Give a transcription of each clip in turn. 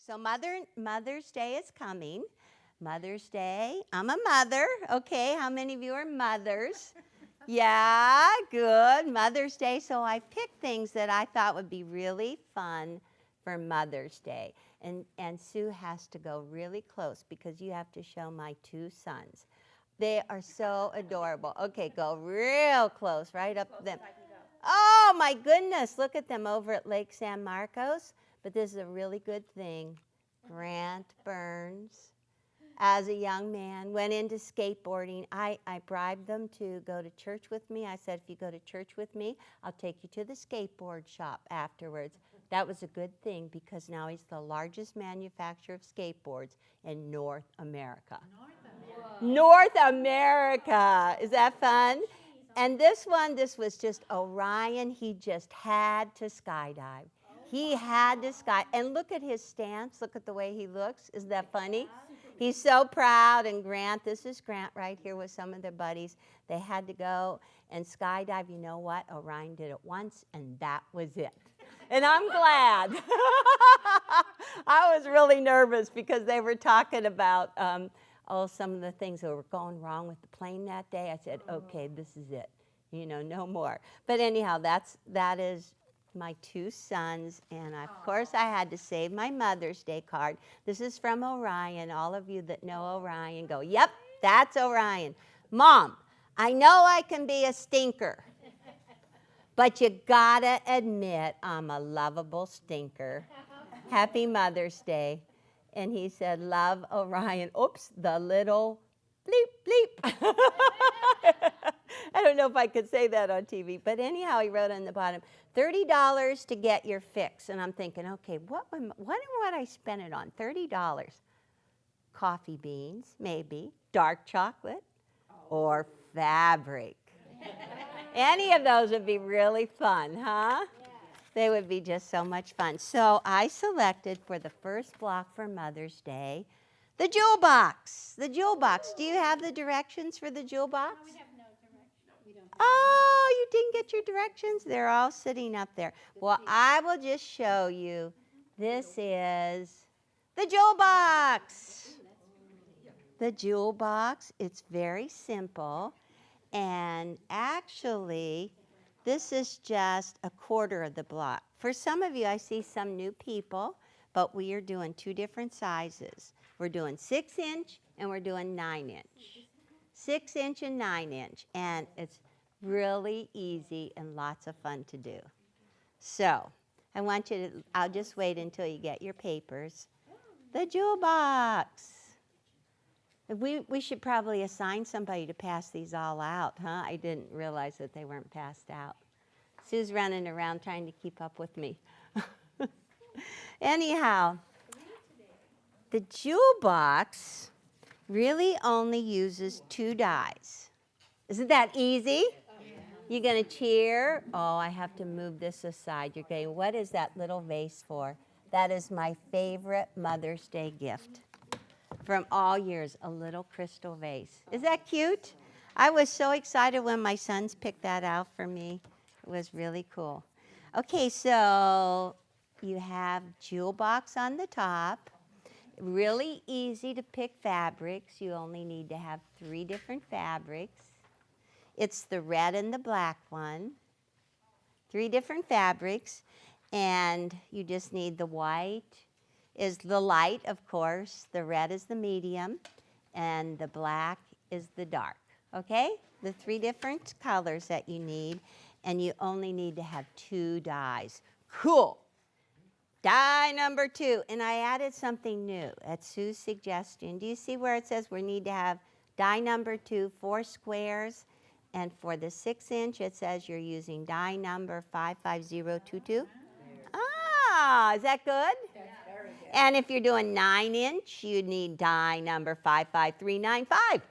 So Mother's Day is coming. Mother's Day. I'm a mother. Okay, how many of you are mothers? Yeah, good. Mother's Day. So I picked things that I thought would be really fun for Mother's Day. And Sue has to go really close because you have to show my two sons. They are so adorable. Okay, go real close, right up to them. Oh my goodness, look at them over at Lake San Marcos. But this is a really good thing. Grant Burns, as a young man, went into skateboarding. I bribed them to go to church with me. I said, if you go to church with me, I'll take you to the skateboard shop afterwards. That was a good thing because now he's the largest manufacturer of skateboards in North America. North America. Is that fun? And this was just Orion. He just had to skydive. He had to sky. And look at his stance. Look at the way he looks. Isn't that funny? He's so proud. And Grant, this is Grant right here with some of their buddies. They had to go and skydive. You know what? Orion did it once, and that was it. And I'm glad. I was really nervous because they were talking about some of the things that were going wrong with the plane that day. I said, okay, this is it. You know, no more. But anyhow, that is my two sons, and of course I had to save my Mother's Day card. This is from Orion. All of you that know Orion go, yep, that's Orion. Mom, I know I can be a stinker, but you gotta admit I'm a lovable stinker. Happy Mother's Day. And he said, love Orion. Oops, the little bleep, bleep. I don't know if I could say that on TV, but anyhow, he wrote on the bottom, $30 to get your fix. And I'm thinking, okay, what would I spend it on? $30. Coffee beans, maybe, dark chocolate, or fabric. Any of those would be really fun, huh? They would be just so much fun. So I selected for the first block for Mother's Day, the jewel box. The jewel box. Do you have the directions for the jewel box? No, we have no directions. Oh, you didn't get your directions? They're all sitting up there. Well, I will just show you. This is the jewel box. The jewel box, it's very simple. And actually, this is just a quarter of the block. For some of you, I see some new people, but we are doing two different sizes. We're doing 6-inch and we're doing 9-inch. 6-inch and 9-inch. And it's really easy and lots of fun to do. So I want you to, I'll just wait until you get your papers. The jewel box. We should probably assign somebody to pass these all out, huh? I didn't realize that they weren't passed out. Sue's running around trying to keep up with me. Anyhow, the jewel box really only uses 2 dies. Isn't that easy? You're going to cheer. Oh, I have to move this aside. You're going, what is that little vase for? That is my favorite Mother's Day gift from all years, a little crystal vase. Is that cute? I was so excited when my sons picked that out for me. It was really cool. Okay, so you have jewel box on the top. Really easy to pick fabrics. You only need to have 3 different fabrics. It's the red and the black one. 3 different fabrics. And you just need the white is the light, of course. The red is the medium. And the black is the dark. Okay? The 3 different colors that you need. And you only need to have 2 dies. Cool. Die number 2. And I added something new at Sue's suggestion. Do you see where it says we need to have die number 2, 4 squares? And for the 6-inch, it says you're using die number 55022. Ah, is that good? That's very good. And if you're doing 9-inch, you need die number 55395.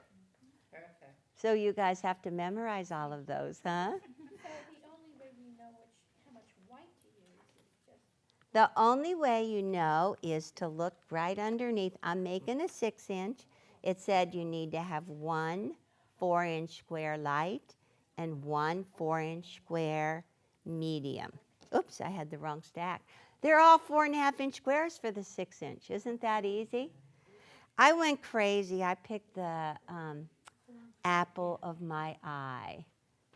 Perfect. So you guys have to memorize all of those, huh? So the only way we know how much white to use is just... The only way you know is to look right underneath. I'm making a 6-inch. It said you need to have 1 4-inch square light and 1 4-inch square medium. Oops, I had the wrong stack. They're all 4.5-inch squares for the 6-inch. Isn't that easy? I went crazy. I picked the apple of my eye.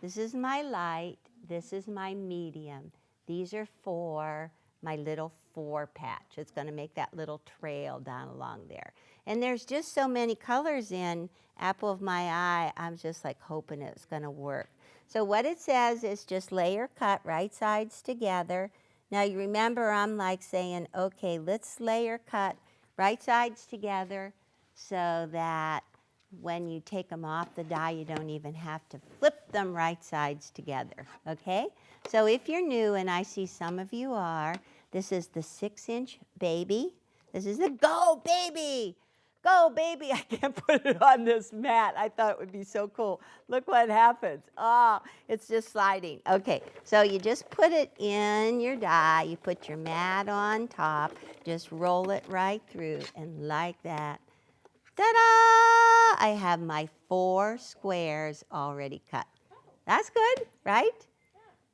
This is my light. This is my medium. These are for my little 4 patch. It's going to make that little trail down along there. And there's just so many colors in apple of my eye. I'm just like hoping it's going to work. So what it says is just layer cut right sides together. Now you remember I'm like saying, okay, let's layer cut right sides together so that when you take them off the die, you don't even have to flip them right sides together, okay? So if you're new, and I see some of you are, this is the 6-inch baby. This is the go baby. Go baby. I can't put it on this mat. I thought it would be so cool. Look what happens. Oh, it's just sliding. Okay, so you just put it in your die. You put your mat on top. Just roll it right through, and like that. Ta-da! I have my 4 squares already cut. That's good, right?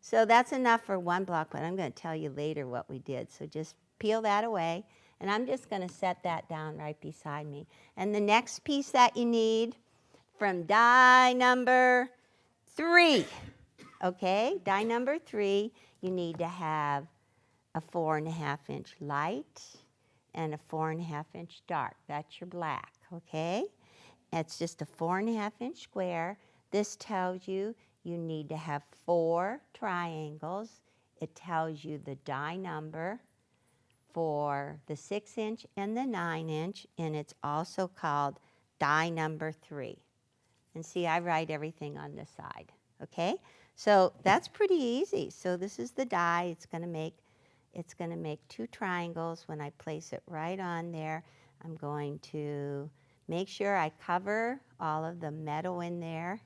So that's enough for 1 block, but I'm going to tell you later what we did. So just peel that away, and I'm just going to set that down right beside me. And the next piece that you need from die number 3, okay? Die number 3, you need to have a 4.5-inch light and a 4.5-inch dark. That's your black, okay? It's just a 4.5-inch square. This tells you you need to have 4 triangles. It tells you the die number for the 6-inch and the 9-inch, and it's also called die number 3. And see, I write everything on this side, okay? So that's pretty easy. So this is the die. It's going to make 2 triangles. When I place it right on there, I'm going to make sure I cover all of the metal in there.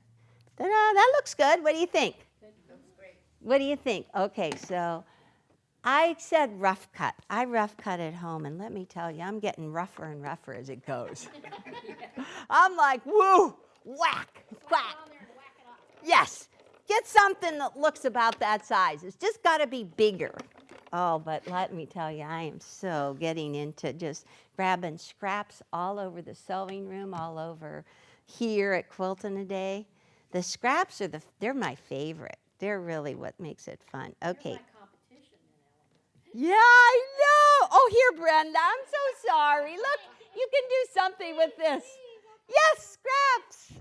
Ta-da, that looks good. What do you think? That looks great. What do you think? Okay, so I said rough cut. I rough cut at home, and let me tell you, I'm getting rougher and rougher as it goes. I'm like, woo, whack, whack. On there and whack it up. Yes, get something that looks about that size. It's just got to be bigger. Oh, but let me tell you, I am so getting into just grabbing scraps all over the sewing room, all over here at Quilting a Day. The scraps they're my favorite. They're really what makes it fun. Okay. You're my competition then, Eleanor. Yeah, I know. Oh, here, Brenda. I'm so sorry. Look, you can do something with this. Yes, scraps.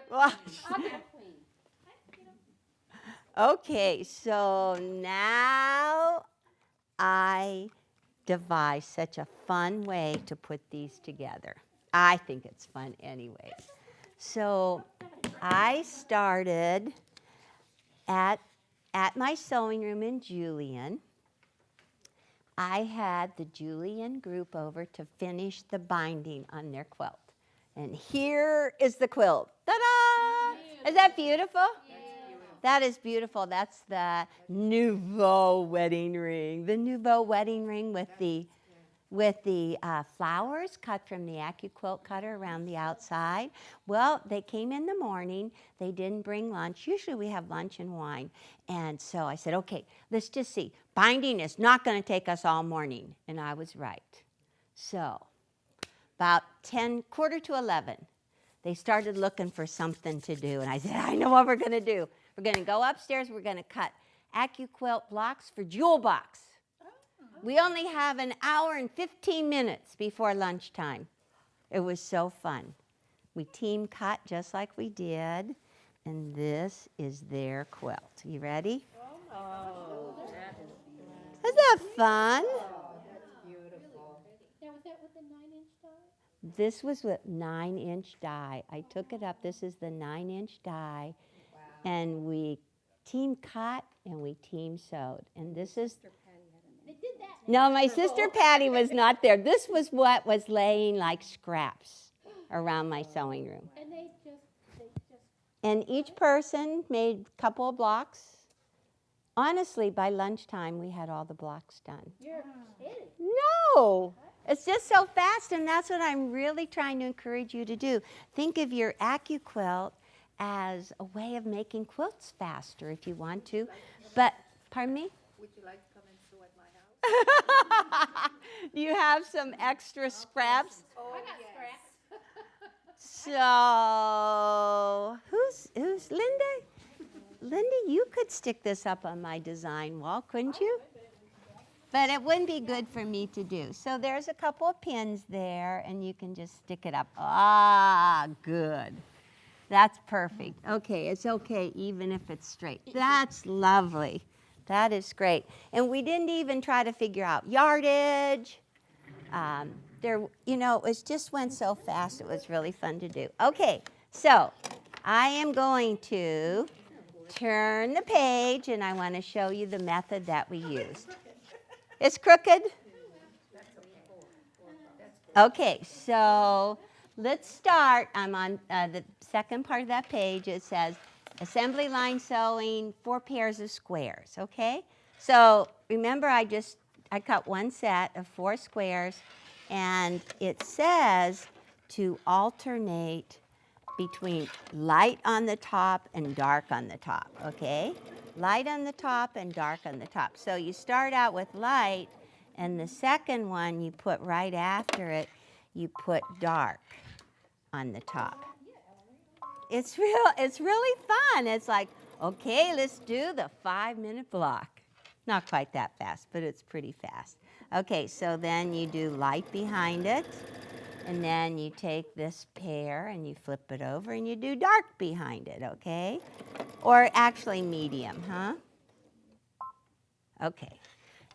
Well, I'll get a queen. okay, so now I devised such a fun way to put these together. I think it's fun anyway. So I started at my sewing room in Julian. I had the Julian group over to finish the binding on their quilt. And here is the quilt. Ta-da! Is that beautiful? That is beautiful. That's the Nouveau wedding ring. The Nouveau wedding ring with the flowers cut from the Accuquilt cutter around the outside. Well, they came in the morning. They didn't bring lunch. Usually we have lunch and wine. And so I said, okay, let's just see. Binding is not going to take us all morning. And I was right. So about 10:45, they started looking for something to do. And I said, I know what we're going to do. We're going to go upstairs. We're going to cut Accuquilt blocks for jewel box. We only have an hour and 15 minutes before lunchtime. It was so fun. We team cut just like we did. And this is their quilt. You ready? Oh, that is beautiful. Isn't that fun? That's beautiful. Now, was that with the 9-inch die? This was with 9-inch die. I took it up. This is the 9-inch die. Wow. And we team cut and we team sewed. And this is... They did that. No, my sister Patty was not there. This was what was laying like scraps around my sewing room. And they just, And each person made a couple of blocks. Honestly, by lunchtime, we had all the blocks done. you're kidding. No, it's just so fast, and that's what I'm really trying to encourage you to do. Think of your Accuquilt as a way of making quilts faster if you want to. But, pardon me? Would you like to come and sew at my house? Do you have some extra scraps? I got scraps. So, who's Linda? Linda, you could stick this up on my design wall, couldn't you? But it wouldn't be good for me to do. So there's a couple of pins there, and you can just stick it up. Ah, good. That's perfect. Okay, it's okay even if it's straight. That's lovely. That is great. And we didn't even try to figure out yardage. It just went so fast. It was really fun to do. Okay, so I am going to turn the page, and I want to show you the method that we used. It's crooked? Okay, so let's start. I'm on the second part of that page. It says assembly line sewing, 4 pairs of squares, okay? So remember I cut one set of 4 squares, and it says to alternate between light on the top and dark on the top, okay? Light on the top and dark on the top. So you start out with light, and the second one you put right after it, you put dark on the top. It's really fun. It's like, okay, let's do the 5-minute block. Not quite that fast, but it's pretty fast. Okay, so then you do light behind it, and then you take this pair and you flip it over and you do dark behind it, okay? Or actually medium, huh? Okay.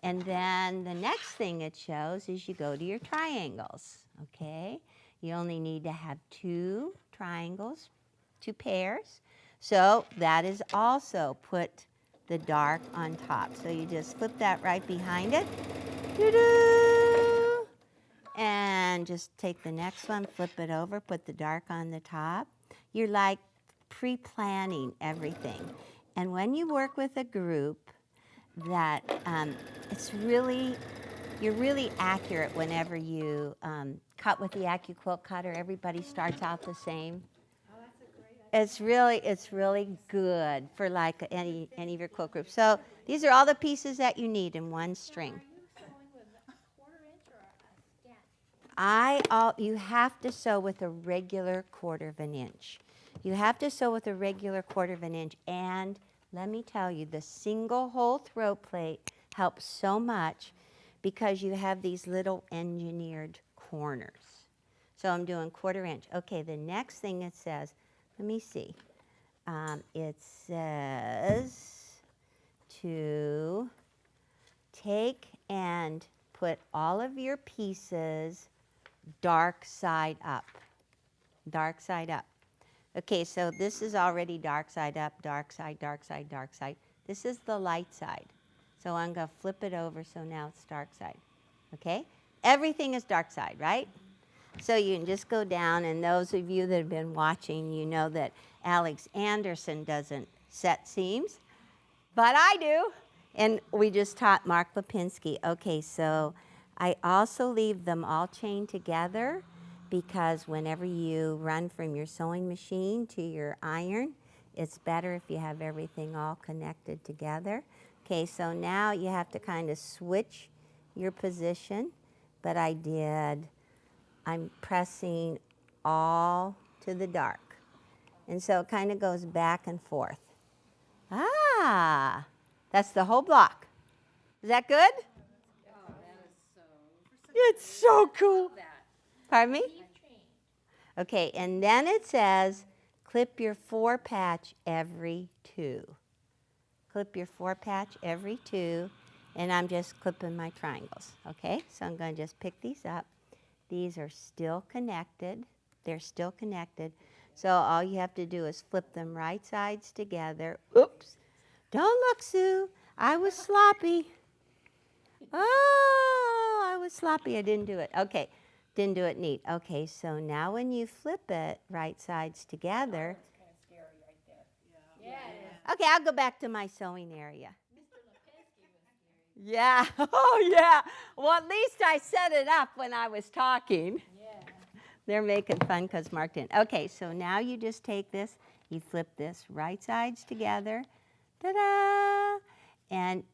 And then the next thing it shows is you go to your triangles, okay? You only need to have 2 triangles, 2 pairs. So that is also put the dark on top. So you just flip that right behind it. Doo-doo! And just take the next one, flip it over, put the dark on the top. You're like pre-planning everything. And when you work with a group, that you're really accurate whenever you cut with the Accuquilt cutter. Everybody starts out the same. Oh, that's a great idea. It's really good for like any of your quilt groups. So these are all the pieces that you need in one string. Are you sewing with a 1/4 inch or a stent? You have to sew with a regular 1/4 of an inch. You have to sew with a regular 1/4 of an inch, and let me tell you, the single hole throat plate helps so much because you have these little engineered corners. So I'm doing 1/4 inch. Okay, the next thing it says, let me see. It says to take and put all of your pieces dark side up. Dark side up. Okay, so this is already dark side up, dark side, dark side, dark side. This is the light side. So I'm going to flip it over so now it's dark side. Okay? Everything is dark side, right? So you can just go down, and those of you that have been watching, you know that Alex Anderson doesn't set seams, but I do. And we just taught Mark Lipinski. Okay, so I also leave them all chained together, because whenever you run from your sewing machine to your iron, it's better if you have everything all connected together. Okay, so now you have to kind of switch your position, but I'm pressing all to the dark. And so it kind of goes back and forth. Ah, that's the whole block. Is that good? Oh, that is so. It's so cool. That. Pardon me? Keep chain. Okay, and then it says, clip your 4 patch every 2. Clip your 4 patch every 2, and I'm just clipping my triangles, okay? So I'm going to just pick these up. These are still connected. They're still connected. So all you have to do is flip them right sides together. Oops. Don't look, Sue. I was sloppy. Oh, I was sloppy. I didn't do it. Okay. Didn't do it neat. Okay, so now when you flip it right sides together. It's kind of scary right there. Yeah, it is. Okay, I'll go back to my sewing area. Mr. Lipinski was scary. Yeah. Oh, yeah. Well, at least I set it up when I was talking. Yeah. They're making fun because Mark didn't. Okay, so now you just take this, you flip this right sides together. Ta-da! And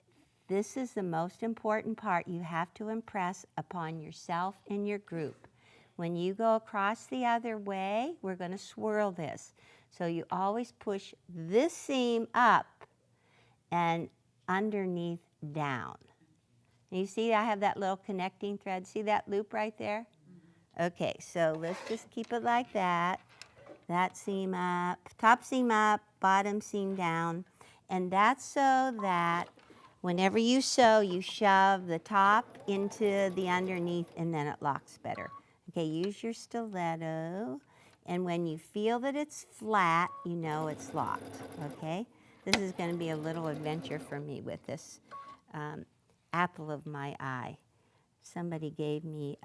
This is the most important part you have to impress upon yourself and your group. When you go across the other way, we're going to swirl this. So you always push this seam up and underneath down. And you see I have that little connecting thread. See that loop right there? Okay, so let's just keep it like that. That seam up, top seam up, bottom seam down. And that's so that whenever you sew, you shove the top into the underneath and then it locks better. Okay, use your stiletto. And when you feel that it's flat, you know it's locked, okay? This is going to be a little adventure for me with this apple of my eye. Somebody gave me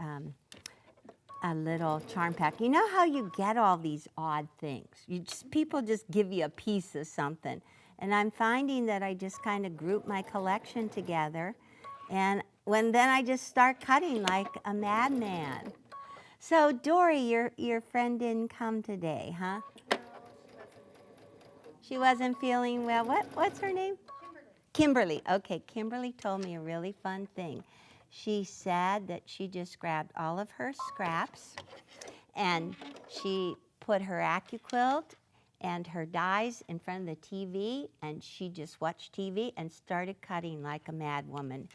a little charm pack. You know how you get all these odd things? People just give you a piece of something. And I'm finding that I just kind of group my collection together. And then I just start cutting like a madman. So Dory, your friend didn't come today, huh? She wasn't feeling well. What's her name? Kimberly. Okay, Kimberly told me a really fun thing. She said that she just grabbed all of her scraps and she put her Accuquilt and her dies in front of the TV and she just watched TV and started cutting like a mad woman.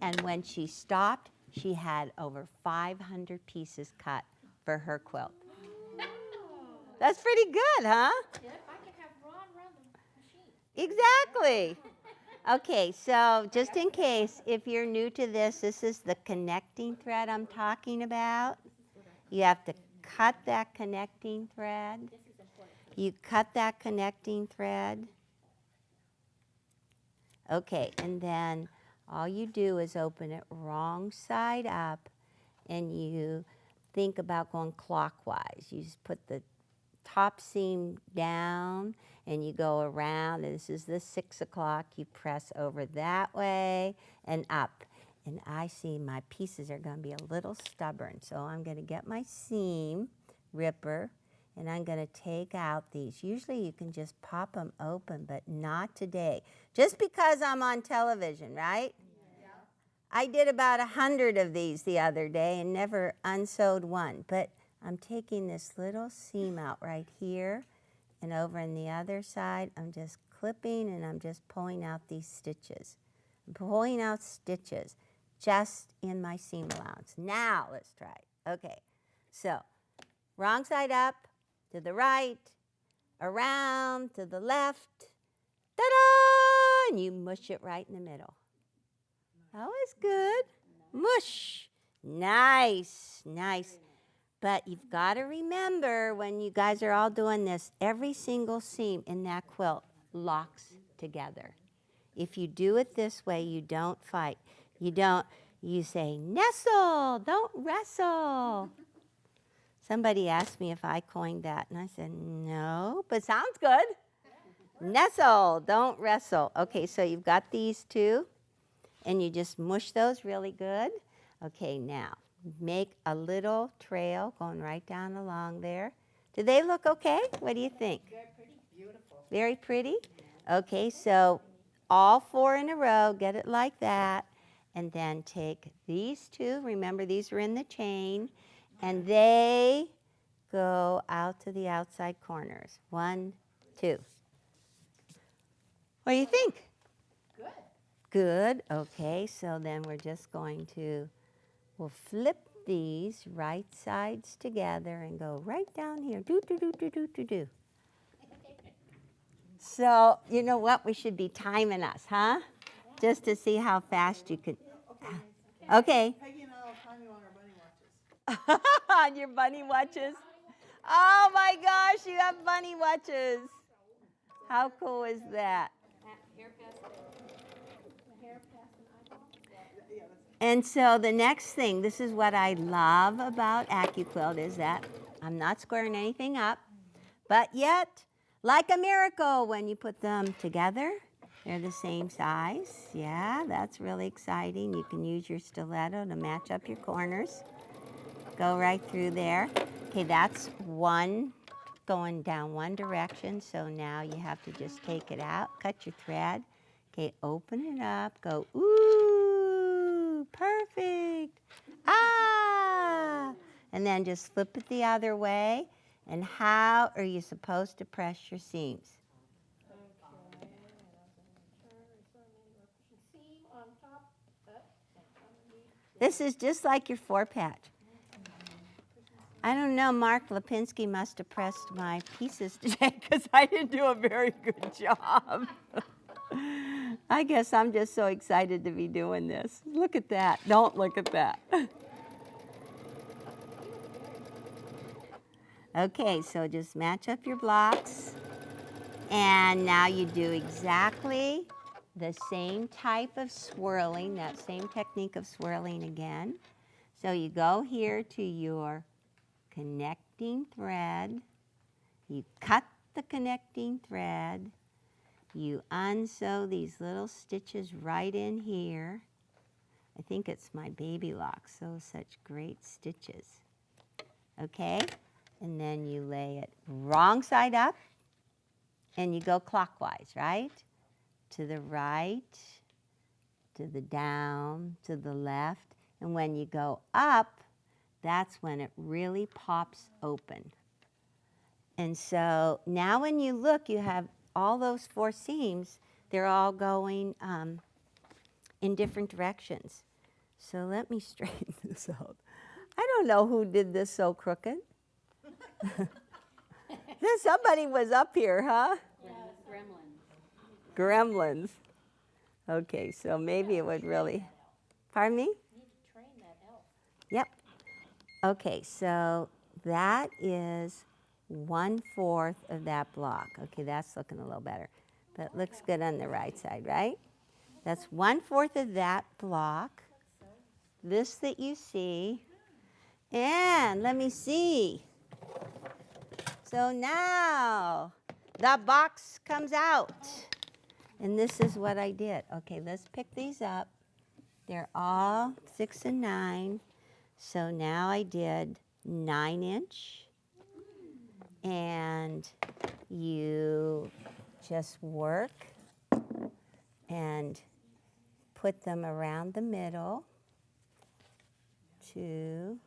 And when she stopped, she had over 500 pieces cut for her quilt. That's pretty good, huh? Yeah, if I could have Ron run the machine. Exactly. Okay, so just in case, if you're new to this, this is the connecting thread I'm talking about. You have to cut that connecting thread. You cut that connecting thread. Okay, and then all you do is open it wrong side up and you think about going clockwise. You just put the top seam down and you go around, and this is the 6 o'clock. You press over that way and up. And I see my pieces are going to be a little stubborn, so I'm going to get my seam ripper and I'm going to take out these. Usually you can just pop them open, but not today. Just because I'm on television, right? Yeah. I did about 100 of these the other day and never unsewed one, but I'm taking this little seam out right here, and over on the other side, I'm just clipping and I'm just pulling out these stitches. I'm pulling out stitches just in my seam allowance. Now let's try it. Okay, so wrong side up, to the right, around, to the left, ta-da! And you mush it right in the middle. That was good. Mush. Nice, nice. But you've got to remember when you guys are all doing this, every single seam in that quilt locks together. If you do it this way, you don't fight. You say, nestle, don't wrestle. Somebody asked me if I coined that, and I said, no, but sounds good. Nestle, don't wrestle. Okay, so you've got these two, and you just mush those really good. Okay, now. Make a little trail going right down along there. Do they look okay? What do you think? They're pretty beautiful. Very pretty? Okay, so all 4 in a row, get it like that, and then take these 2. Remember, these are in the chain, and they go out to the outside corners. 1, 2. What do you think? Good. Good. Okay, so then we're just going to we'll flip these right sides together and go right down here. Do, do, do, do, do, do, do. So, you know what? We should be timing us, huh? Just to see how fast you could. Okay. Peggy and I will time you on our bunny watches. On your bunny watches? Oh my gosh, you have bunny watches. How cool is that? And so the next thing, this is what I love about Accuquilt, is that I'm not squaring anything up, but yet, like a miracle, when you put them together, they're the same size. Yeah, that's really exciting. You can use your stiletto to match up your corners. Go right through there. Okay, that's one going down one direction, so now you have to just take it out, cut your thread. Okay, open it up. Go, ooh, perfect. Ah! And then just flip it the other way. And how are you supposed to press your seams? Seam on top, underneath. This is just like your 4-patch. I don't know, Mark Lipinski must have pressed my pieces today because I didn't do a very good job. I guess I'm just so excited to be doing this. Look at that. Don't look at that. Okay, so just match up your blocks. And now you do exactly the same type of swirling, that same technique of swirling again. So you go here to your connecting thread. You cut the connecting thread. You unsew these little stitches right in here. I think it's my baby lock, so such great stitches. Okay, and then you lay it wrong side up, and you go clockwise, right? To the right, to the down, to the left, and when you go up, that's when it really pops open. And so now when you look, you have all those 4 seams, they're all going in different directions. So let me straighten this out. I don't know who did this so crooked. Somebody was up here, huh? Gremlins. Okay, so maybe it would really, pardon me? You need to train that elf. Yep. Okay, so that is 1/4 of that block. Okay, that's looking a little better. But it looks good on the right side, right? That's 1/4 of that block. This that you see. And let me see. So now the box comes out. And this is what I did. Okay, let's pick these up. They're all 6 and 9. So now I did 9-inch. And you just work and put them around the middle. 2,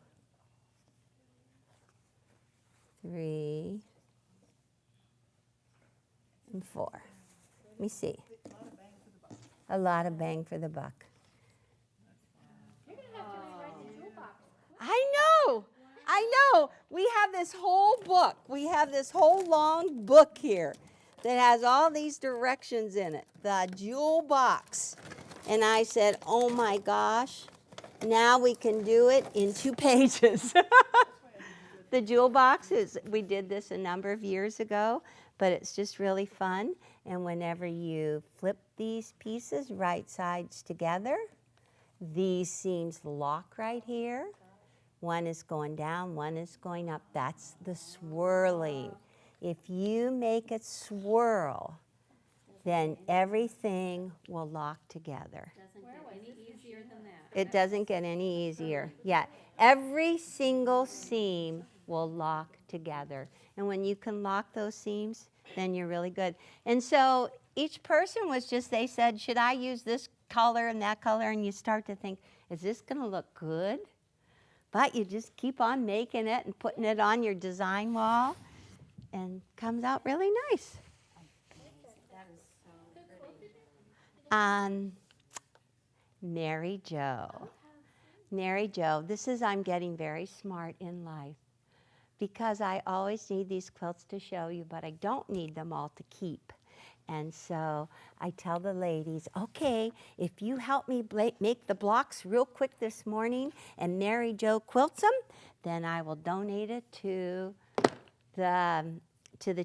3, and 4. Let me see. A lot of bang for the buck. You're going to have to rewrite the jewel box. I know. We have this whole book. We have this whole long book here that has all these directions in it. The jewel box. And I said, oh my gosh, now we can do it in 2 pages. The jewel box we did this a number of years ago, but it's just really fun. And whenever you flip these pieces right sides together, these seams lock right here. One is going down, one is going up. That's the swirling. If you make it swirl, then everything will lock together. Doesn't get any easier than that. It doesn't get any easier. Yeah, every single seam will lock together. And when you can lock those seams, then you're really good. And so each person they said, should I use this color and that color? And you start to think, is this going to look good? But you just keep on making it and putting it on your design wall, and comes out really nice. That is so pretty. Mary Jo. Mary Jo, I'm getting very smart in life because I always need these quilts to show you, but I don't need them all to keep. And so I tell the ladies, okay, if you help me make the blocks real quick this morning and Mary Jo quilts them, then I will donate it to the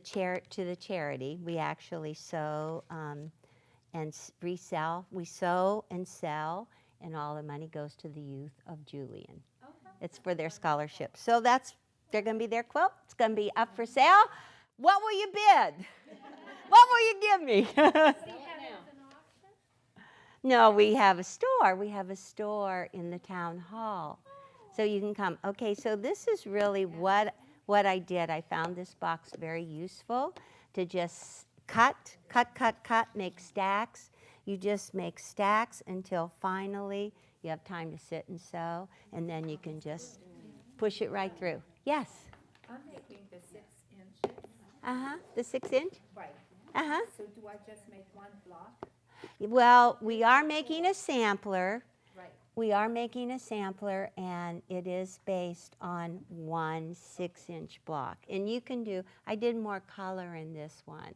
charity. We actually sew and resell. We sew and sell, and all the money goes to the youth of Julian. It's for their scholarship. So they're going to be their quilt. It's going to be up for sale. What will you bid? What will you give me? Do you have it as an auction? No, we have a store. We have a store in the town hall. So you can come. Okay, so this is really what I did. I found this box very useful to just cut, make stacks. You just make stacks until finally you have time to sit and sew, and then you can just push it right through. Yes? I'm making the 6 inches. Uh-huh, the 6-inch? Right. Uh-huh. So do I just make one block? Well, we are making a sampler. Right. We are making a sampler, and it is based on one 6-inch block. And you can do, I did more color in this one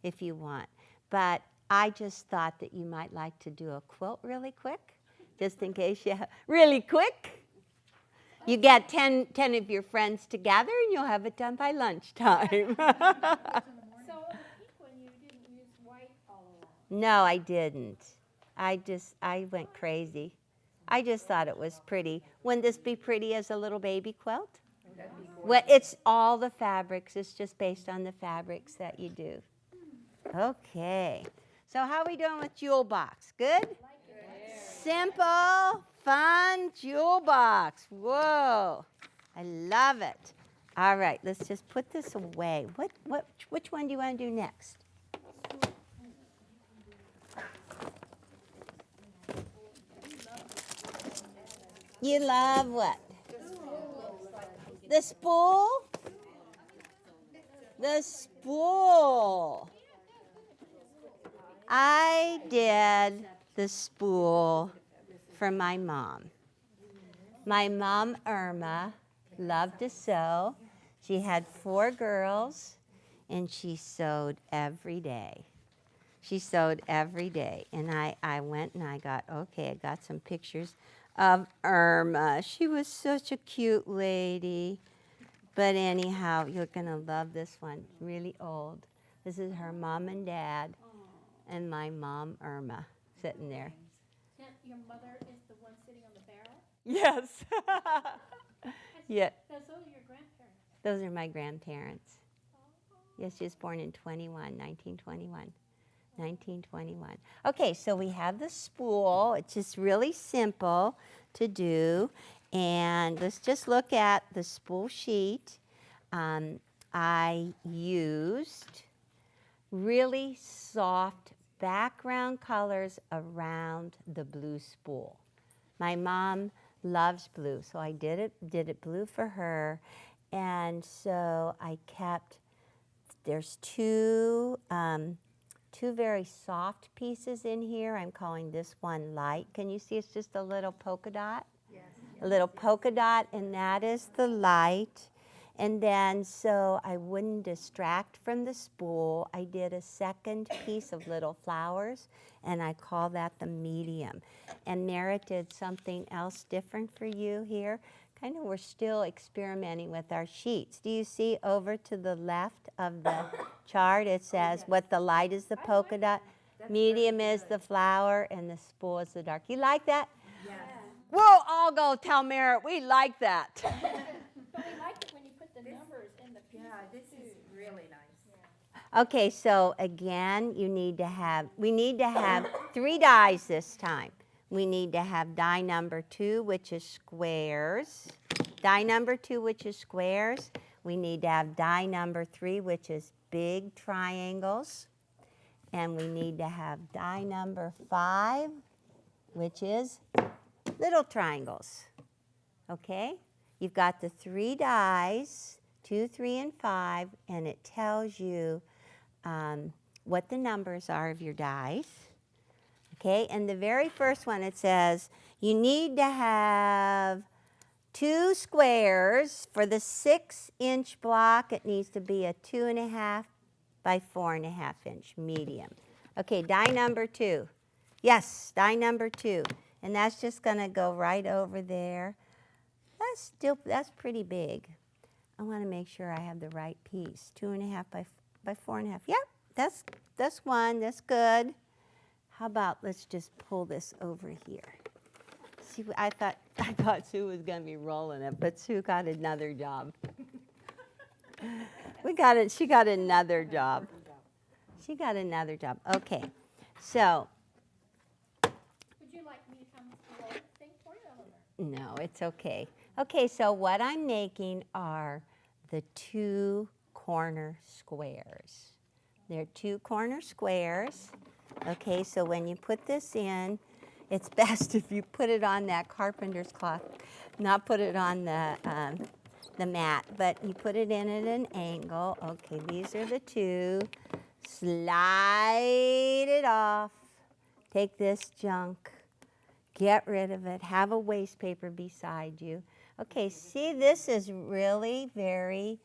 if you want. But I just thought that you might like to do a quilt really quick, just in case you have, really quick. You get 10 of your friends together, and you'll have it done by lunchtime. So on the pink one, you didn't use white all along. No, I didn't. I went crazy. I just thought it was pretty. Wouldn't this be pretty as a little baby quilt? Well, it's all the fabrics. It's just based on the fabrics that you do. Okay. So how are we doing with jewel box? Good? Simple, fun jewel box. Whoa. I love it. All right, let's just put this away. Which one do you want to do next? You love what? The spool? The spool. I did the spool for my mom. My mom, Irma, loved to sew. She had 4 girls, and she sewed every day. She sewed every day. And I went and I got some pictures of Irma. She was such a cute lady. But anyhow, you're going to love this one. Really old. This is her mom and dad and my mom, Irma, sitting there. Now, your mother is the one sitting on the barrel? Yes. Yeah. Those are your grandparents. Those are my grandparents. Yes, she was born in 1921. 1921. Okay, so we have the spool. It's just really simple to do. And let's just look at the spool sheet. I used really soft background colors around the blue spool. My mom loves blue, so I did it blue for her. And so I kept, there's two very soft pieces in here. I'm calling this one light. Can you see it's just a little polka dot? Yes. A little polka dot, and that is the light. And then so I wouldn't distract from the spool, I did a second piece of little flowers, and I call that the medium. And Merritt did something else different for you here. Kind of, we're still experimenting with our sheets. Do you see over to the left of the chart, it says what the light is the polka dot, medium is the flower, and the spool is the dark. You like that? Yes. We'll all go tell Merritt we like that. But we liked it when you put the numbers in the pieces. Yeah, this is really nice. Okay, so again, we need to have 3 dies this time. We need to have die number 2, which is squares. Die number 2, which is squares. We need to have die number 3, which is big triangles. And we need to have die number 5, which is little triangles. Okay? You've got the 3 dies, 2, 3, and 5, and it tells you what the numbers are of your dies. Okay, and the very first one, it says you need to have 2 squares. For the 6-inch block, it needs to be a 2.5 by 4.5 inch medium. Okay, die number 2. Yes, die number 2. And that's just going to go right over there. That's pretty big. I want to make sure I have the right piece. 2.5 by 4.5. Yep, that's one. That's good. How about let's just pull this over here. See, I thought Sue was going to be rolling it, but Sue got another job. She got another job. She got another job. Okay, so. Would you like me to come roll the thing for you, Eleanor? No, it's okay. Okay, so what I'm making are the 2 corner squares. They're 2 corner squares. Okay, so when you put this in, it's best if you put it on that carpenter's cloth, not put it on the mat, but you put it in at an angle. Okay, these are the two. Slide it off. Take this junk. Get rid of it. Have a waste paper beside you. Okay, see, this is really very,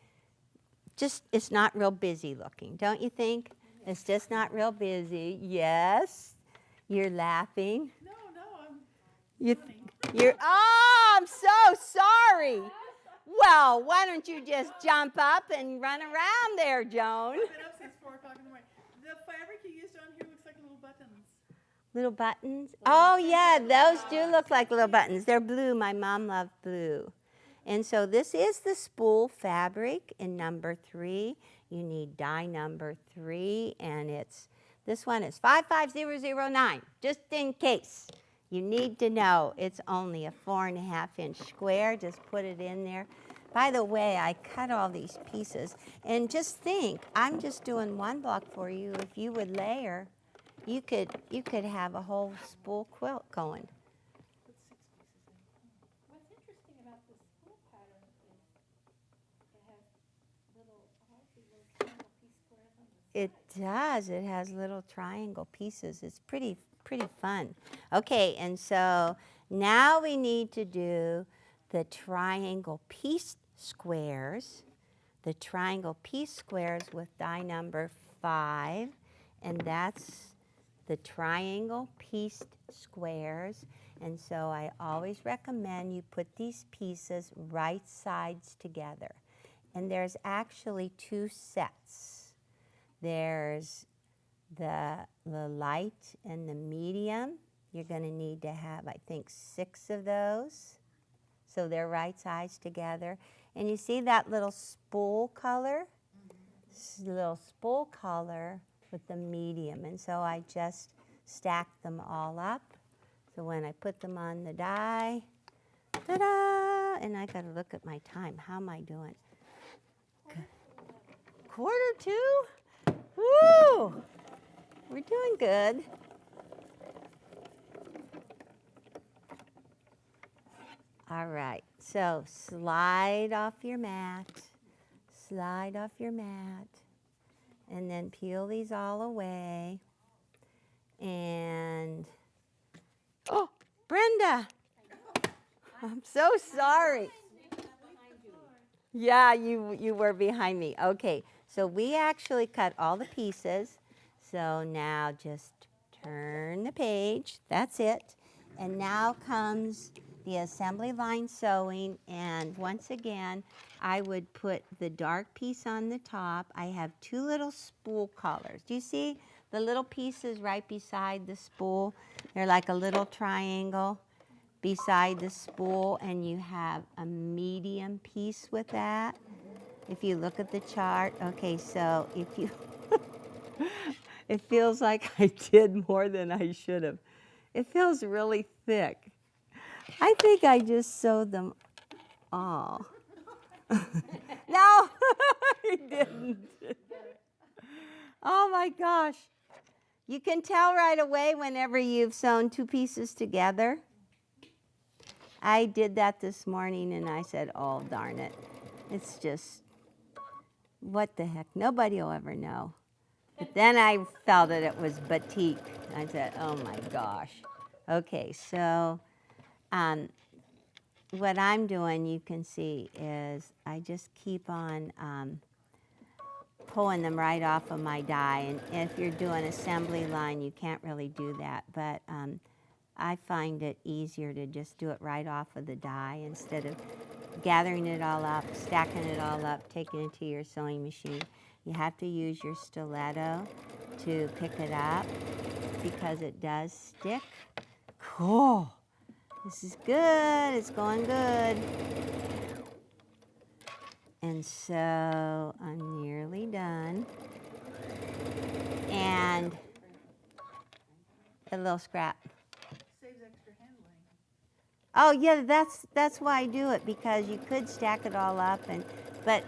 it's not real busy looking, don't you think? It's just not real busy. Yes, you're laughing. No, I'm You, running. oh, I'm so sorry. Well, why don't you just jump up and run around there, Joan? I've been up since 4 o'clock in the morning. The fabric you used on here looks like little buttons. Little buttons? Oh, yeah, those do look like little buttons. They're blue. My mom loved blue. And so this is the spool fabric in number 3. You need die number 3, and this one is 55009, just in case. You need to know it's only a 4.5-inch square. Just put it in there. By the way, I cut all these pieces. And just think, I'm just doing one block for you. If you would layer, you could have a whole spool quilt going. What's interesting about this spool pattern is it has little, I like these little triangle piece squares on the It does. It has little triangle pieces. It's pretty fun. Okay, and so now we need to do the triangle piece squares. The triangle piece squares with die number 5, and that's the triangle pieced squares. And so I always recommend you put these pieces right sides together. And there's actually 2 sets. There's the light and the medium. You're going to need to have, I think, 6 of those. So they're right sides together. And you see that little spool color? Little spool color with the medium. And so I just stacked them all up. So when I put them on the die, ta-da! And I got to look at my time. How am I doing? 1:45. Woo! We're doing good. All right, so slide off your mat, and then peel these all away. And, oh, Brenda, I'm so sorry. Yeah, you were behind me. Okay, so we actually cut all the pieces. So now just turn the page. That's it. And now comes the assembly line sewing. And once again, I would put the dark piece on the top. I have 2 little spool collars. Do you see the little pieces right beside the spool? They're like a little triangle beside the spool, and you have a medium piece with that. If you look at the chart, okay, so if you, it feels like I did more than I should have. It feels really thick. I think I just sewed them all. No, I didn't. Oh my gosh. You can tell right away whenever you've sewn 2 pieces together. I did that this morning and I said, oh, darn it. It's just, what the heck? Nobody will ever know. But then I felt that it was batik. I said, oh my gosh. Okay, so what I'm doing, you can see, is I just keep on pulling them right off of my die. And if you're doing assembly line, you can't really do that. But I find it easier to just do it right off of the die instead of gathering it all up, stacking it all up, taking it to your sewing machine. You have to use your stiletto to pick it up because it does stick. Cool. This is good. It's going good. And so I'm nearly done. And a little scrap. Saves extra handling. Oh yeah, that's why I do it, because you could stack it all up, but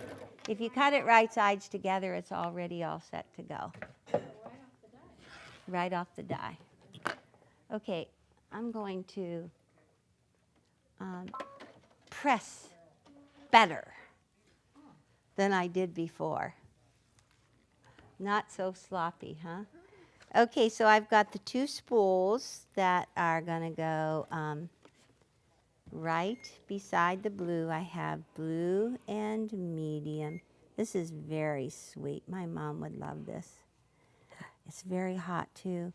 if you cut it right sides together, it's already all set to go. right off the die. right off the die. Okay, I'm going to press better than I did before. Not so sloppy, huh? Okay, so I've got the 2 spools that are going to go right beside the blue. I have blue and medium. This is very sweet. My mom would love this. It's very hot too.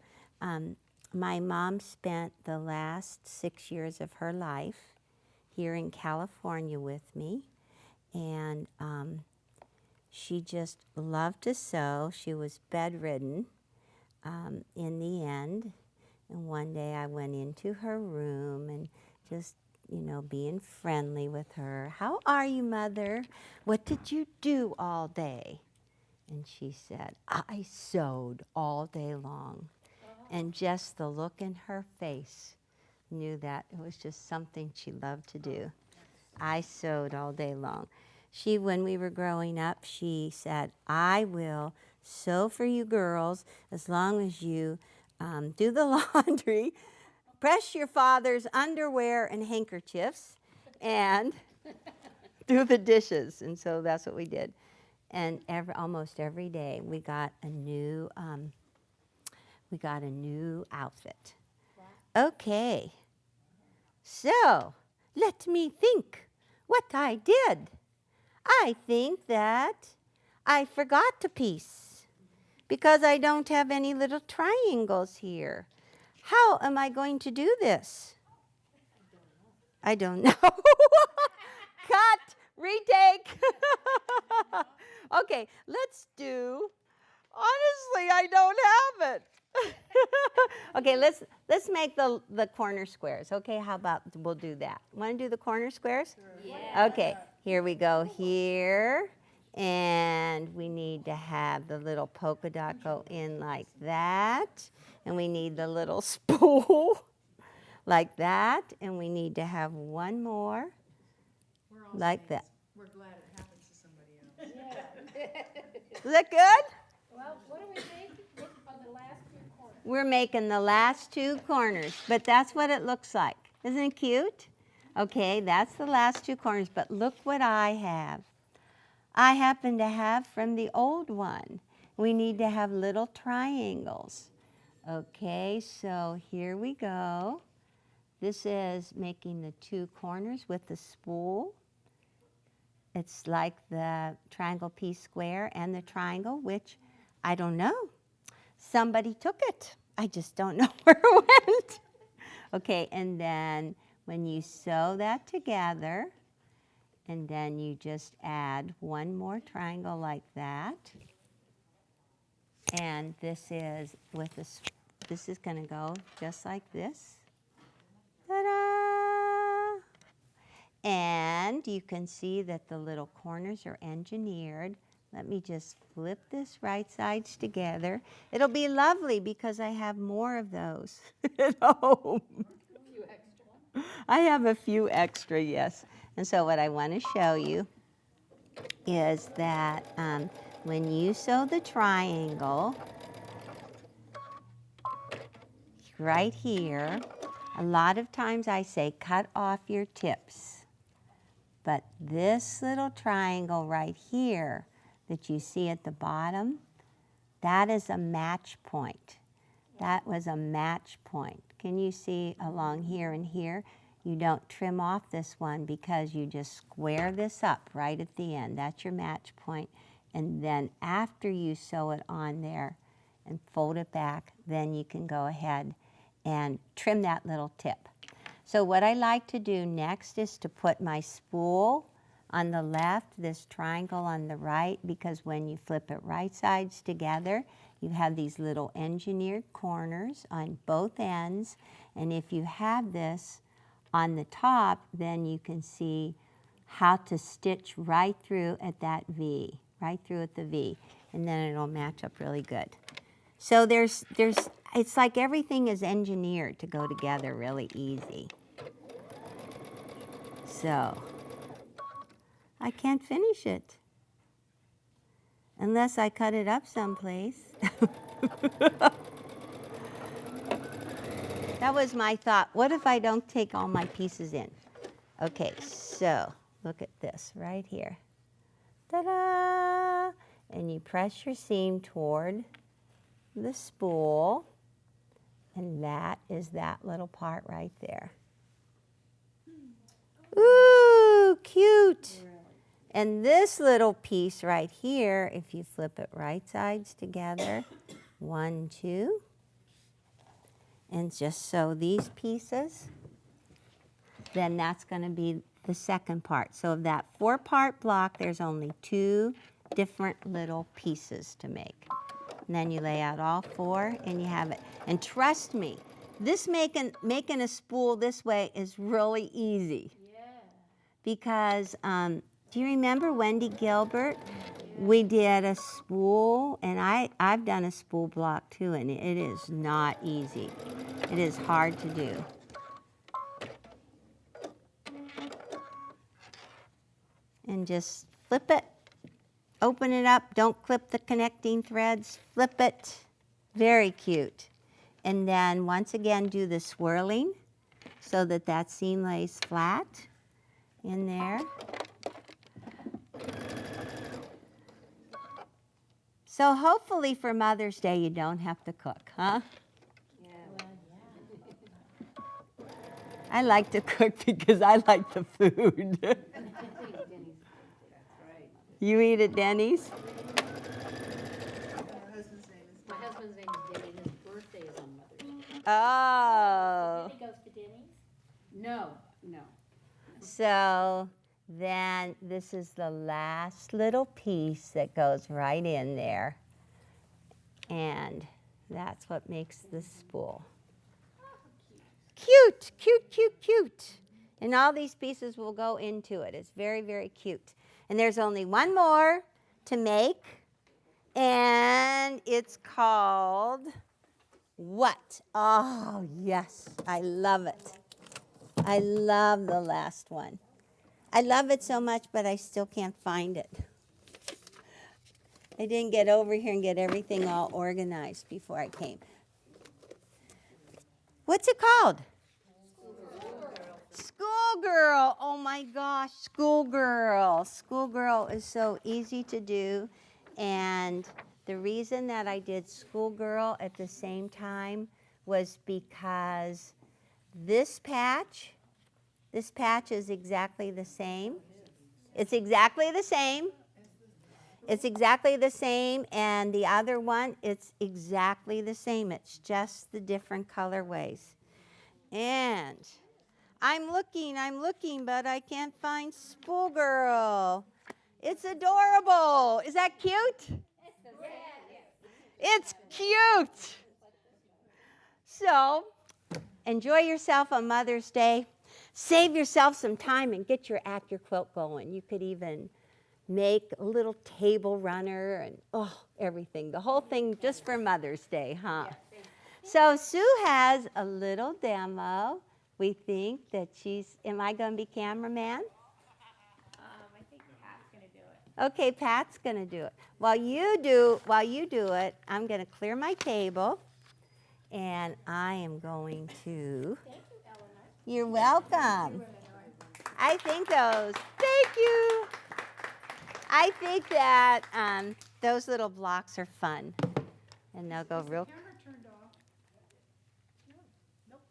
My mom spent the last 6 years of her life here in California with me, and she just loved to sew. She was bedridden in the end, and one day I went into her room and just, being friendly with her. "How are you, Mother? What did you do all day?" And she said, "I sewed all day long." And just the look in her face knew that it was just something she loved to do. I sewed all day long. When we were growing up, she said, "I will sew for you girls as long as you do the laundry, press your father's underwear and handkerchiefs, and do the dishes." And so that's what we did. And almost every day we got a new outfit. Okay, so let me think what I did. I think that I forgot a piece because I don't have any little triangles here. How am I going to do this? I don't know. Cut, retake. Okay, let's do. Honestly, I don't have it. Okay, let's make the corner squares. Okay, how about we'll do that? Want to do the corner squares? Yeah. Okay, here we go here. And we need to have the little polka dot go in like that. And we need the little spool like that. And we need to have one more We're all like saying that. we're glad it happens to somebody else. Is that good? Well, what are we making on the last 2 corners? We're making the last 2 corners, but that's what it looks like. Isn't it cute? Okay, that's the last 2 corners, but look what I have. I happen to have from the old one. We need to have little triangles. Okay, so here we go. This is making the 2 corners with the spool. It's like the triangle piece square and the triangle, which I don't know. Somebody took it. I just don't know where it went. Okay, and then when you sew that together, and then you just add one more triangle like that. And this is this is going to go just like this. Ta-da! And you can see that the little corners are engineered. Let me just flip this right sides together. It'll be lovely because I have more of those at home. I have a few extra, yes. And so what I want to show you is that when you sew the triangle right here, a lot of times I say cut off your tips. But this little triangle right here that you see at the bottom, that is a match point. That was a match point. Can you see along here and here? You don't trim off this one because you just square this up right at the end. That's your match point. And then after you sew it on there and fold it back, then you can go ahead and trim that little tip. So what I like to do next is to put my spool on the left, this triangle on the right, because when you flip it right sides together, you have these little engineered corners on both ends. And if you have this on the top, then you can see how to stitch right through at that V, right through at the V, and then it'll match up really good. So it's like everything is engineered to go together really easy. So I can't finish it unless I cut it up someplace. That was my thought. What if I don't take all my pieces in? Okay, so look at this right here. Ta-da! And you press your seam toward the spool, and that is that little part right there. Ooh, cute. And this little piece right here, if you flip it right sides together, 1, 2, and just sew these pieces, then that's going to be the second part. So of that 4-part block, there's only 2 different little pieces to make. And then you lay out all 4 and you have it. And trust me, this making a spool this way is really easy. Yeah. Because do you remember Wendy Gilbert? We did a spool, and I've done a spool block too, and it is not easy. It is hard to do. And just flip it, open it up, don't clip the connecting threads, flip it. Very cute. And then once again do the swirling so that that seam lays flat in there. So hopefully for Mother's Day you don't have to cook, huh? I like to cook because I like the food. You eat at Denny's? My husband's name is Denny, and his birthday is on Mother's Day. Oh. He goes to Denny's? No. So then this is the last little piece that goes right in there. And that's what makes the spool. Cute, cute, cute, cute. And all these pieces will go into it. It's very, very cute. And there's only one more to make. And it's called what? Oh, yes. I love it. I love the last one. I love it so much, but I still can't find it. I didn't get over here and get everything all organized before I came. What's it called? Schoolgirl. Oh my gosh, schoolgirl. Schoolgirl is so easy to do. And the reason that I did schoolgirl at the same time was because this patch is exactly the same. It's exactly the same. It's exactly the same, and the other one, it's exactly the same. It's just the different colorways. And I'm looking, but I can't find Spool Girl. It's adorable. Is that cute? It's cute. So, enjoy yourself on Mother's Day. Save yourself some time and get your Accuquilt going. You could even make a little table runner and everything. The whole thing just for Mother's Day, huh? So Sue has a little demo. We think that am I going to be cameraman? I think Pat's going to do it. Okay, Pat's going to do it. While you do it, I'm going to clear my table, and I am going to. Thank you, Eleanor. You're welcome. Thank you. I think that those little blocks are fun, and they'll go real. Camera turned off. Nope.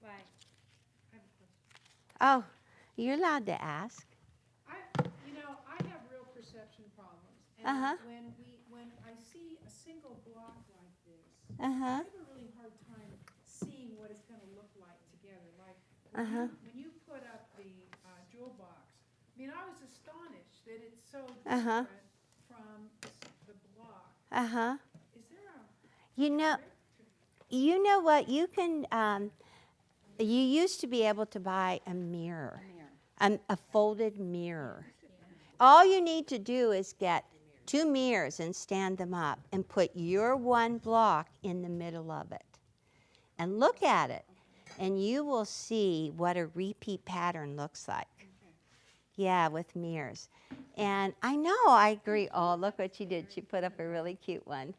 Why? I have a question. Oh, you're allowed to ask. I have real perception problems. And Uh-huh. when I see a single block like this, Uh I huh. have a really hard time seeing what it's going to look like together. Like when you put up the jewel box, I mean, I was astonished that it's so different from the block. Uh huh. Is there a You know what? You can. You used to be able to buy a mirror, a folded mirror. All you need to do is get 2 mirrors and stand them up and put your one block in the middle of it. And look at it, and you will see what a repeat pattern looks like. Yeah, with mirrors. And I know, I agree. Oh, look what she did. She put up a really cute one.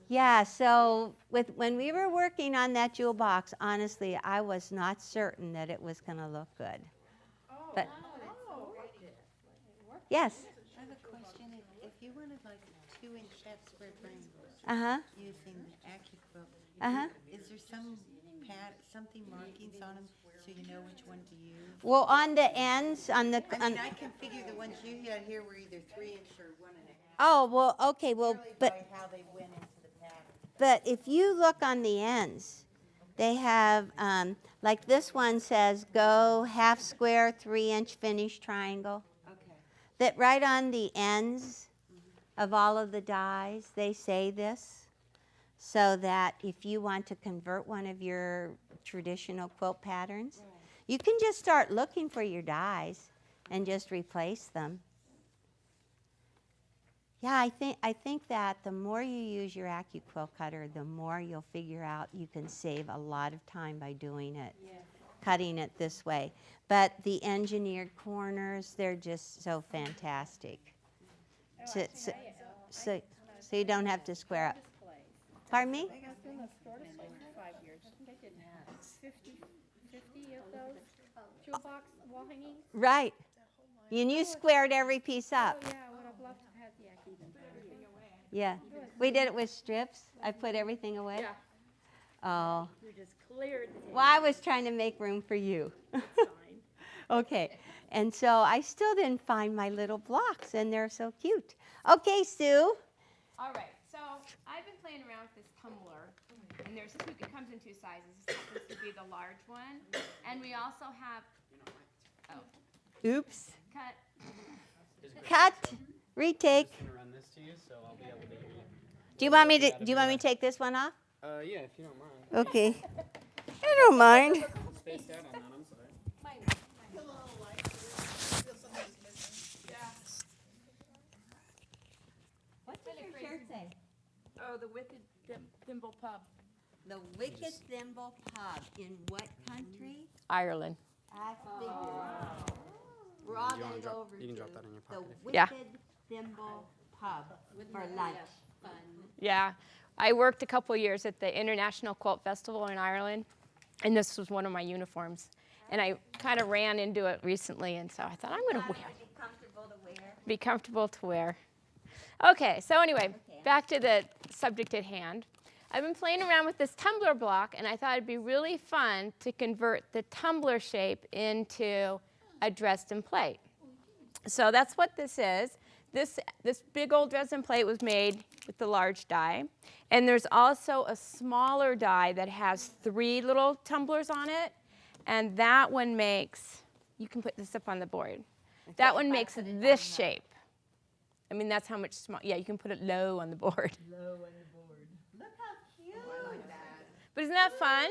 Yeah, so when we were working on that jewel box, honestly, I was not certain that it was going to look good. Oh, But- oh. Yes. I have a question. If you wanted like 2-inch half square triangles Uh-huh. using the Accuquilt, Uh-huh. is there something markings on them so you know which one to use? Well, on the ends, on the I mean, I can figure the ones you had here were either 3-inch or 1.5. oh, well, okay, well, Purely but by how they went into the pattern. But if you look on the ends, they have, like this one says, go half square, 3-inch finished triangle. Okay. That right on the ends of all of the dies, they say this, so that if you want to convert one of your traditional quilt patterns, you can just start looking for your dies and just replace them. Yeah, I think that the more you use your Accuquilt cutter, the more you'll figure out you can save a lot of time by doing it, cutting it this way. But the engineered corners, they're just so fantastic. So you don't have to square up. Pardon me? I got them in the store display for 5 years. I think I did 50 of those jewel box wall hangings. Right. And you squared every piece Oh, up. yeah, I would have loved to have the Accuquilt. Yeah. We did it with strips. I put everything away. Yeah. Oh. You just cleared the table. Well, I was trying to make room for you. Fine. Okay. And so I still didn't find my little blocks, and they're so cute. Okay, Sue. All right, so I've been playing around with this tumbler, and there's two. It comes in two sizes. This happens to be the large one, and we also have. Oh, Oops. cut. Cut. Retake. I'm gonna run this to you, so I'll be able to hear you. Do you want me to take this one off? Yeah, if you don't mind. Okay. I don't mind. Spaced out on that, I'm sorry. What does your shirt say? Oh, the Wicked Thimble Pub. The Wicked Thimble Pub. In what country? Ireland. I figured. We're all You going wanna to go drop- over you can to drop that in your the pocket if Wicked Yeah. Thimble Pub for lunch. Yeah, I worked a couple years at the International Quilt Festival in Ireland, and this was one of my uniforms. And I kind of ran into it recently, and so I thought I'm going to wear it. Be comfortable to wear. Be comfortable to wear. Okay, so anyway, back to the subject at hand. I've been playing around with this tumbler block, and I thought it'd be really fun to convert the tumbler shape into a Dresden plate. So that's what this is. This big old Dresden plate was made with the large die. And there's also a smaller die that has 3 little tumblers on it. And that one makes, you can put this up on the board. That one makes this shape. I mean, that's how much small, yeah, you can put it low on the board. Look how cute. But isn't that fun?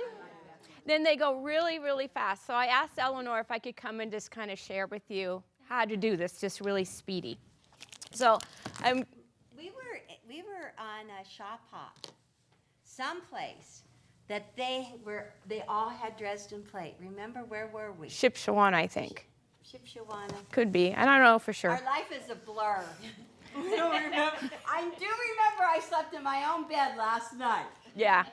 Then they go really, really fast. So I asked Eleanor if I could come and just kind of share with you how to do this, just really speedy. So We were on a shop hop someplace that they all had Dresden plate. Remember, where were we? Shipshawana, I think. Shipshawana. Could be. I don't know for sure. Our life is a blur. I don't remember. I do remember I slept in my own bed last night. Yeah.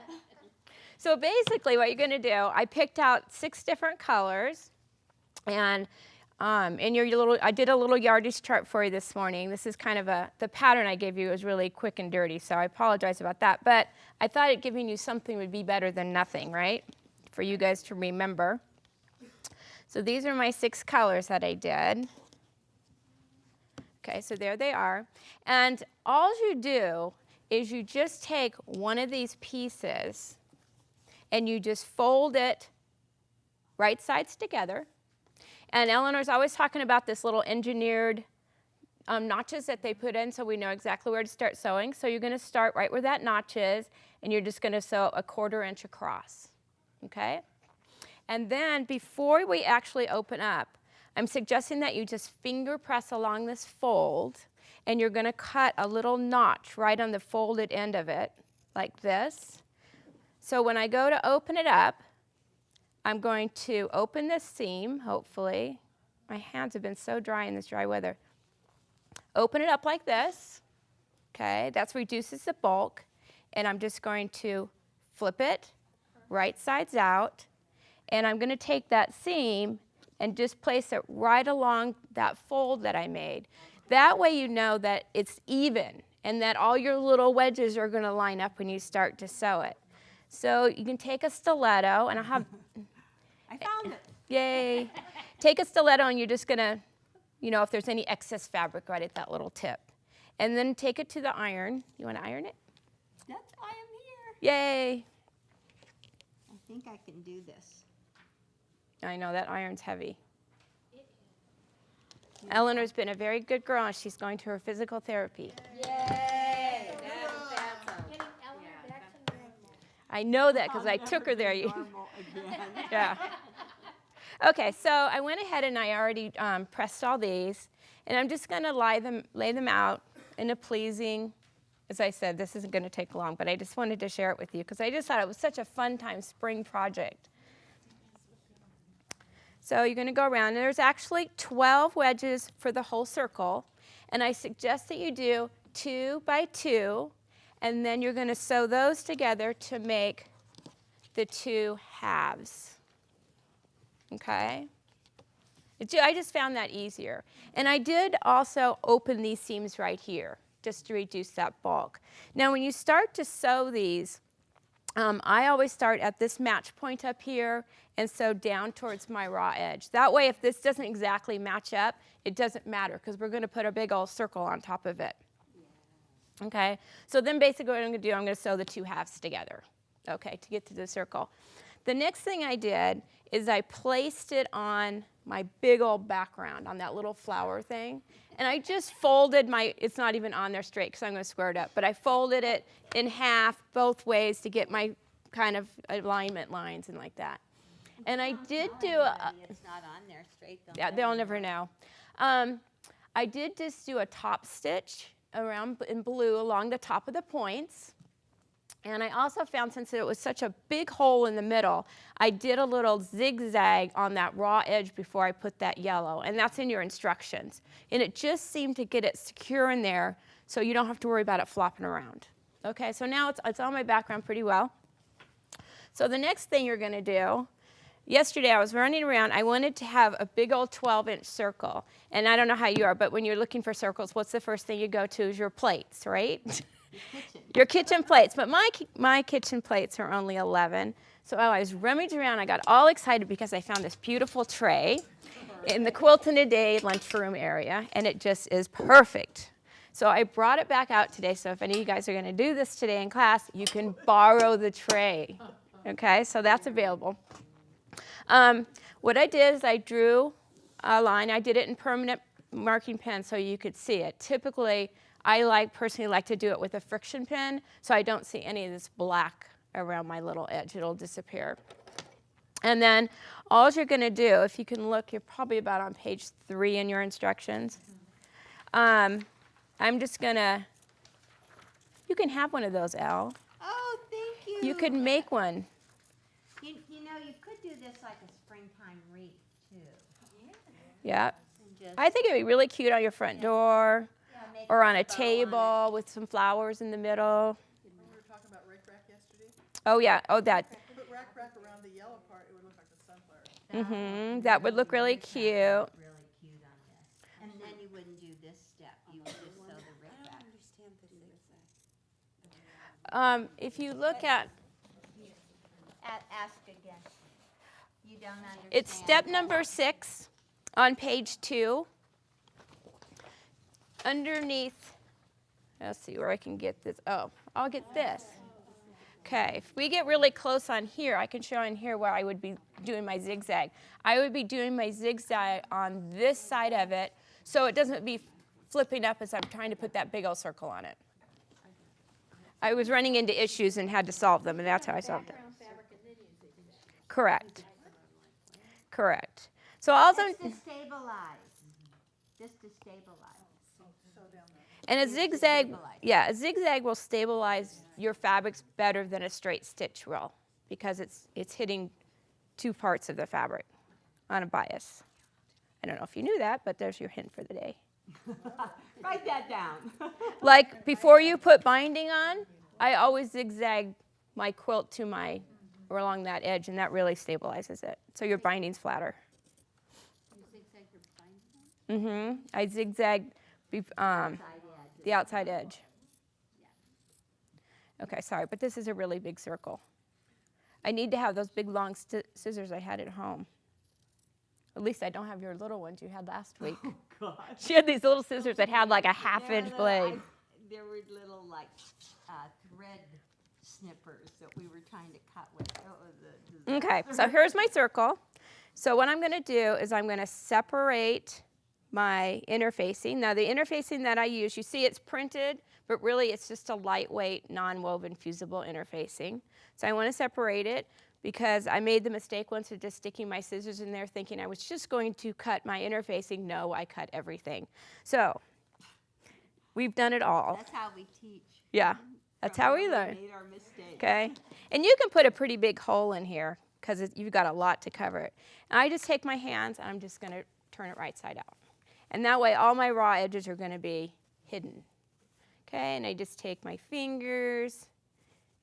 So basically what you're going to do, I picked out 6 different colors, and in your little, I did a little yardage chart for you this morning. This is kind of the pattern I gave you was really quick and dirty, so I apologize about that. But I thought it giving you something would be better than nothing, right? For you guys to remember. So these are my 6 colors that I did. Okay, so there they are. And all you do is you just take one of these pieces and you just fold it right sides together. And Eleanor's always talking about this little engineered notches that they put in so we know exactly where to start sewing. So you're going to start right where that notch is, and you're just going to sew a 1/4 inch across, okay? And then before we actually open up, I'm suggesting that you just finger press along this fold, and you're going to cut a little notch right on the folded end of it, like this. So when I go to open it up, I'm going to open this seam, hopefully. My hands have been so dry in this dry weather. Open it up like this, okay? That reduces the bulk. and I'm just going to flip it right sides out, and I'm going to take that seam and just place it right along that fold that I made. That way you know that it's even and that all your little wedges are going to line up when you start to sew it. So you can take a stiletto, and I'll have, I found it. yay. Take a stiletto, and you're just going to, if there's any excess fabric right at that little tip. And then take it to the iron. You want to iron it? That's why I'm here. Yay. I think I can do this. I know, that iron's heavy. Eleanor's been a very good girl, and she's going to her physical therapy. Yay! That is awesome. Getting Eleanor back to normal. I know that because I took her there. Normal again. Yeah. Okay, so I went ahead and I already pressed all these, and I'm just going to lay them out in a pleasing. As I said, this isn't going to take long, but I just wanted to share it with you because I just thought it was such a fun time spring project. So you're going to go around, and there's actually 12 wedges for the whole circle, and I suggest that you do 2 by 2, and then you're going to sew those together to make the 2 halves. Okay? I just found that easier. And I did also open these seams right here just to reduce that bulk. Now when you start to sew these, I always start at this match point up here and sew down towards my raw edge. That way if this doesn't exactly match up, it doesn't matter because we're going to put a big old circle on top of it. Okay, so then basically what I'm going to do, I'm going to sew the 2 halves together, okay, to get to the circle. The next thing I did is I placed it on my big old background on that little flower thing. And I just folded it's not even on there straight because I'm going to square it up, but I folded it in half both ways to get my kind of alignment lines and like that. And I did do It's not on there straight. yeah, they'll never know. I did just do a top stitch around in blue along the top of the points. And I also found, since it was such a big hole in the middle, I did a little zigzag on that raw edge before I put that yellow. And that's in your instructions. And it just seemed to get it secure in there so you don't have to worry about it flopping around. Okay, so now it's on my background pretty well. So the next thing you're going to do, yesterday I was running around. I wanted to have a big old 12-inch circle. And I don't know how you are, but when you're looking for circles, what's the first thing you go to is your plates, right? Your kitchen plates, but my kitchen plates are only 11. So I was rummaging around. I got all excited because I found this beautiful tray in the Quilt in a Day lunchroom area, and it just is perfect. So I brought it back out today. So if any of you guys are going to do this today in class, you can borrow the tray. Okay, so that's available. What I did is I drew a line. I did it in permanent marking pen so you could see it. Typically, I personally like to do it with a friction pen so I don't see any of this black around my little edge. It'll disappear. And then all you're going to do, if you can look, you're probably about on page 3 in your instructions. I'm just going to, you can have one of those, Elle. Oh, thank you. You could make one. You know, you could do this like a springtime wreath, too. Yeah. And just, I think it would be really cute on your front door make or on a bow on table with some flowers in the middle. We were talking about rack yesterday. Oh, yeah. Oh, that. Put rack around the yellow part, it would look like a sunflower. Mm-hmm. That would look really cute. Really cute on this. And then you wouldn't do this step. You would just sew the rip back. If you look at, Ask again. You don't understand. it's step number 6 on page 2. Underneath, let's see where I can get this. Oh, I'll get this. Okay, if we get really close on here, I can show in here where I would be doing my zigzag. I would be doing my zigzag on this side of it so it doesn't be flipping up as I'm trying to put that big old circle on it. I was running into issues and had to solve them, and that's how I solved it. Correct. Correct. So also, Just to stabilize. Just to stabilize. and a zigzag, yeah, a zigzag will stabilize your fabrics better than a straight stitch will because it's hitting 2 parts of the fabric on a bias. I don't know if you knew that, but there's your hint for the day. Write that down. Like before you put binding on, I always zigzag my quilt to my, or along that edge, and that really stabilizes it. So your binding's flatter. You zigzag your binding? I zigzag the outside edge. Okay, sorry, but this is a really big circle. I need to have those big long scissors I had at home. At least I don't have your little ones you had last week. Oh, God. She had these little scissors that had like a half-inch blade. There were little, like, thread snippers that we were trying to cut with. That was a disaster. Okay, so here's my circle. So what I'm going to do is I'm going to separate my interfacing. Now the interfacing that I use, you see it's printed, but really it's just a lightweight, non-woven, fusible interfacing. So I want to separate it because I made the mistake once of just sticking my scissors in there thinking I was just going to cut my interfacing. No, I cut everything. So we've done it all. That's how we teach. Yeah, that's how we We learn. made our mistakes. Okay, and you can put a pretty big hole in here because you've got a lot to cover it. And I just take my hands and I'm just going to turn it right side out. And that way all my raw edges are going to be hidden. Okay, and I just take my fingers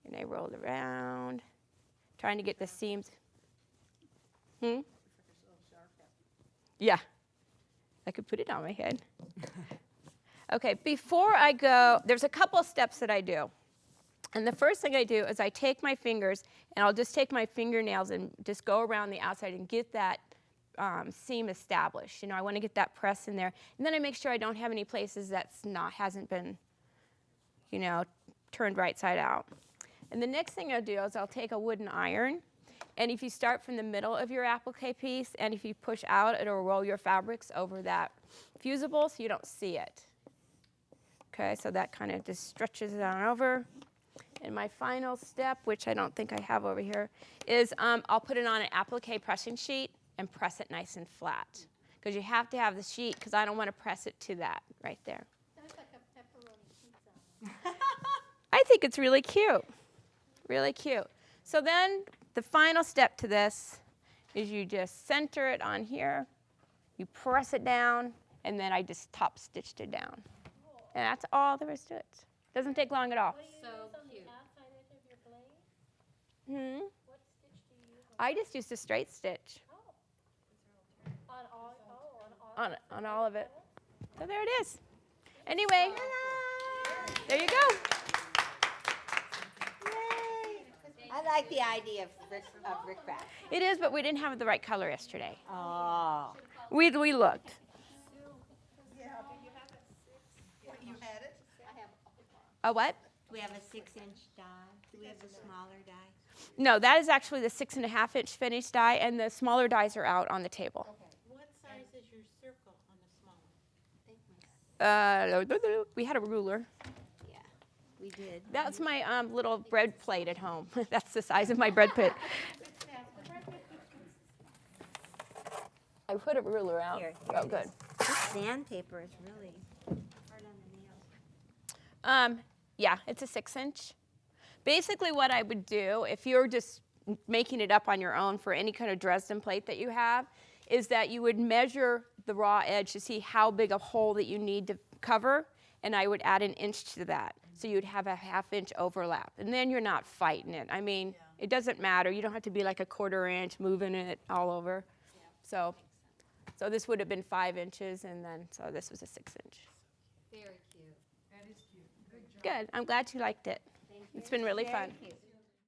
and I roll it around, trying to get the seams. Yeah, I could put it on my head. Okay, before I go, there's a couple steps that I do. And the first thing I do is I take my fingers and I'll just take my fingernails and just go around the outside and get that seam established. You know, I want to get that press in there. And then I make sure I don't have any places hasn't been, you know, turned right side out. And the next thing I'll do is I'll take a wooden iron. And if you start from the middle of your applique piece and if you push out, it'll roll your fabrics over that fusible so you don't see it. Okay, so that kind of just stretches it on over. And my final step, which I don't think I have over here, is I'll put it on an applique pressing sheet and press it nice and flat. Because you have to have the sheet because I don't want to press it to that right there. Sounds like a pepperoni pizza. I think it's really cute. Really cute. So then the final step to this is you just center it on here, you press it down, and then I just top stitched it down. And that's all there is to it. Doesn't take long at all. What do you So use on cute. the outside edge of your blade? Hmm. What stitch do you use I just used a straight stitch on all? Oh, on all. on all of it. So there it is. Anyway, there you go. I like the idea of rickrack. It is, but we didn't have the right color yesterday. Oh. We looked. You had it? A what? Do we have a 6-inch die? Do we have a smaller die? No, that is actually the 6.5-inch finished die, and the smaller dies are out on the table. What size is your circle on the small one? We had a ruler. Yeah, we did. That's my little bread plate at home. That's the size of my bread plate. I put a ruler out. Here Oh, it good. is. This sandpaper is really hard on the nails. Yeah, it's a 6-inch. Basically what I would do, if you're just making it up on your own for any kind of Dresden plate that you have, is that you would measure the raw edge to see how big a hole that you need to cover, and I would add 1 inch to that. So you'd have a 1/2-inch overlap, and then you're not fighting it. I mean, it doesn't matter. You don't have to be like a 1/4 inch moving it all over. So this would have been 5 inches, and then, so this was a 6-inch. Very cute. That is cute. Good job. Good, I'm glad you liked it. It's been really fun. Very cute.